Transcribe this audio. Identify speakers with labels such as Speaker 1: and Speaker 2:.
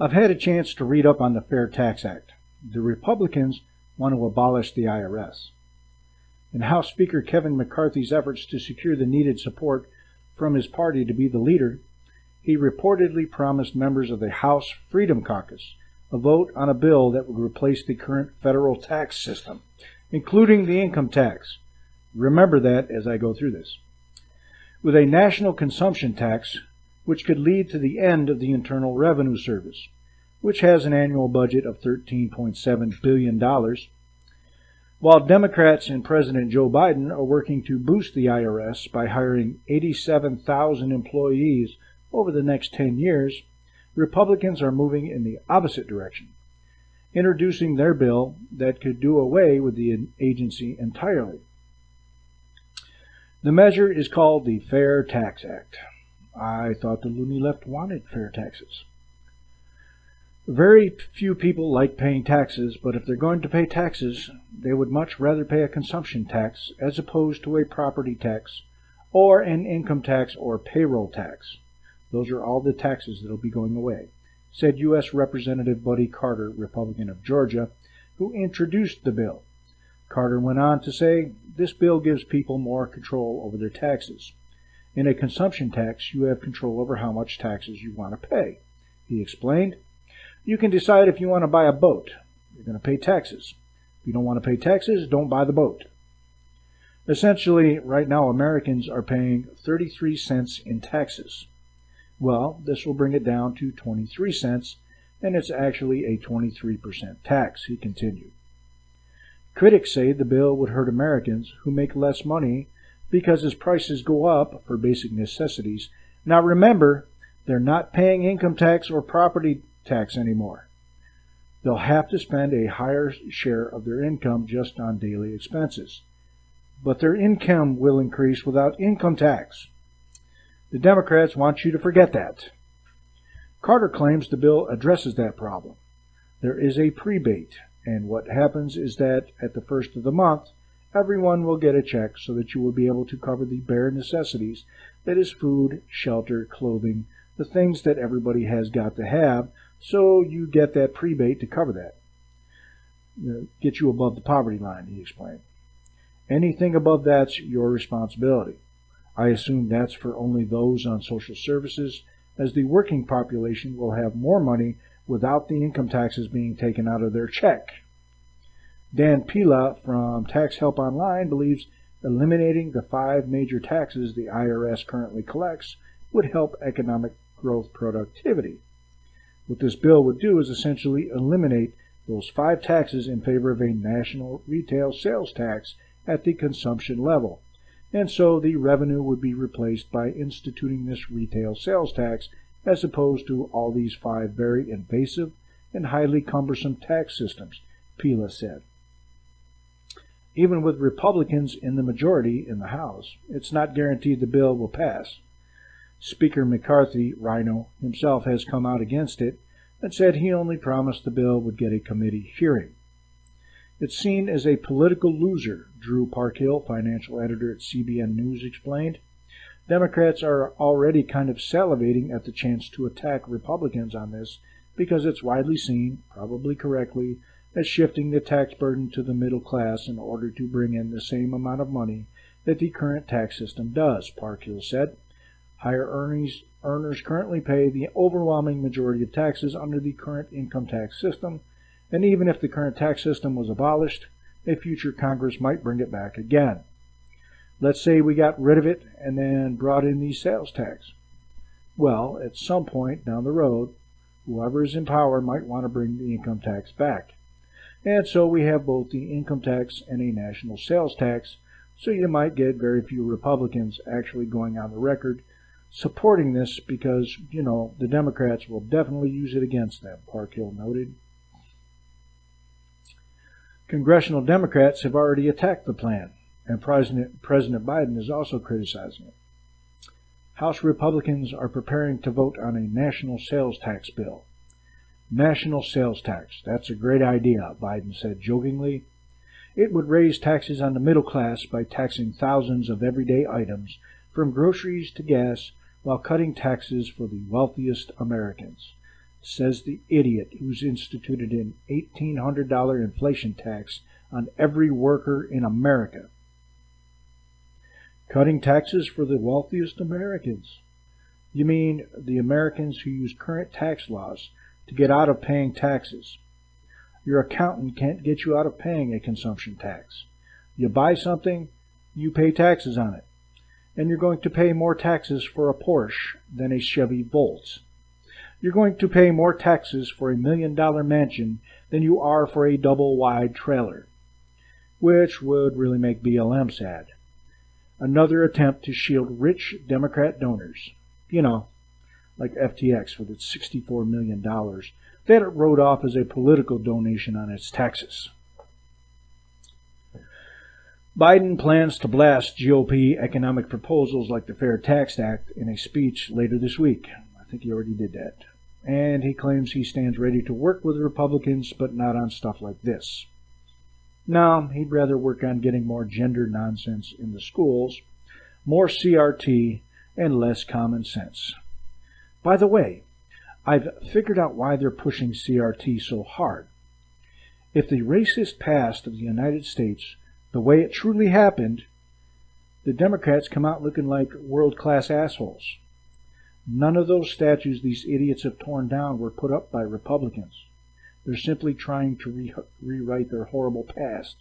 Speaker 1: I've had a chance to read up on the Fair Tax Act. The Republicans want to abolish the IRS. In House Speaker Kevin McCarthy's efforts to secure the needed support from his party to be the leader, he reportedly promised members of the House Freedom Caucus a vote on a bill that would replace the current federal tax system, including the income tax. Remember that as I go through this. With a national consumption tax, which could lead to the end of the Internal Revenue Service, which has an annual budget of $13.7 billion. While Democrats and President Joe Biden are working to boost the IRS by hiring 87,000 employees over the next 10 years, Republicans are moving in the opposite direction, introducing their bill that could do away with the agency entirely. The measure is called the Fair Tax Act. I thought the loony left wanted fair taxes. Very few people like paying taxes, but if they're going to pay taxes, they would much rather pay a consumption tax as opposed to a property tax or an income tax or payroll tax. Those are all the taxes that will be going away, said U.S. Representative Buddy Carter, Republican of Georgia, who introduced the bill. Carter went on to say, this bill gives people more control over their taxes. In a consumption tax, you have control over how much taxes you want to pay. He explained, you can decide if you want to buy a boat. You're going to pay taxes. If you don't want to pay taxes, don't buy the boat. Essentially, right now, Americans are paying 33 cents in taxes. Well, this will bring it down to 23 cents, and it's actually a 23% tax, he continued. Critics say the bill would hurt Americans who make less money because as prices go up for basic necessities. Now remember, they're not paying income tax or property tax anymore. They'll have to spend a higher share of their income just on daily expenses. But their income will increase without income tax. The Democrats want you to forget that. Carter claims the bill addresses that problem. There is a prebate, and what happens is that at the first of the month, everyone will get a check so that you will be able to cover the bare necessities, that is food, shelter, clothing, the things that everybody has got to have, so you get that prebate to cover that. Get you above the poverty line, he explained. Anything above that's your responsibility. I assume that's for only those on social services, as the working population will have more money without the income taxes being taken out of their check. Dan Pila from Tax Help Online believes eliminating the 5 major taxes the IRS currently collects would help economic growth productivity. What this bill would do is essentially eliminate those 5 taxes in favor of a national retail sales tax at the consumption level. And so the revenue would be replaced by instituting this retail sales tax as opposed to all these 5 very invasive and highly cumbersome tax systems, Pila said. Even with Republicans in the majority in the House, it's not guaranteed the bill will pass. Speaker McCarthy, Rhino, himself has come out against it and said he only promised the bill would get a committee hearing. It's seen as a political loser, Drew Parkhill, financial editor at CBN News, explained. Democrats are already kind of salivating at the chance to attack Republicans on this because it's widely seen, probably correctly, as shifting the tax burden to the middle class in order to bring in the same amount of money that the current tax system does, Parkhill said. Higher earners currently pay the overwhelming majority of taxes under the current income tax system, and even if the current tax system was abolished, a future Congress might bring it back again. Let's say we got rid of it and then brought in the sales tax. Well, at some point down the road, whoever is in power might want to bring the income tax back. And so we have both the income tax and a national sales tax, so you might get very few Republicans actually going on the record supporting this because, the Democrats will definitely use it against them, Parkhill noted. Congressional Democrats have already attacked the plan, and President Biden is also criticizing it. House Republicans are preparing to vote on a national sales tax bill. National sales tax, that's a great idea, Biden said jokingly. It would raise taxes on the middle class by taxing thousands of everyday items, from groceries to gas, while cutting taxes for the wealthiest Americans. says the idiot who's instituted an $1,800 inflation tax on every worker in America. Cutting taxes for the wealthiest Americans. You mean the Americans who use current tax laws to get out of paying taxes. Your accountant can't get you out of paying a consumption tax. You buy something, you pay taxes on it. And you're going to pay more taxes for a Porsche than a Chevy Volt. You're going to pay more taxes for a $1 million mansion than you are for a double-wide trailer, which would really make BLM sad. Another attempt to shield rich Democrat donors. You know, like FTX with its $64 million that it wrote off as a political donation on its taxes. Biden plans to blast GOP economic proposals like the Fair Tax Act in a speech later this week. I think he already did that. And he claims he stands ready to work with Republicans, but not on stuff like this. No, he'd rather work on getting more gender nonsense in the schools, more CRT, and less common sense. By the way, I've figured out why they're pushing CRT so hard. If the racist past of the United States, the way it truly happened, the Democrats come out looking like world-class assholes. None of those statues these idiots have torn down were put up by Republicans. They're simply trying to rewrite their horrible past.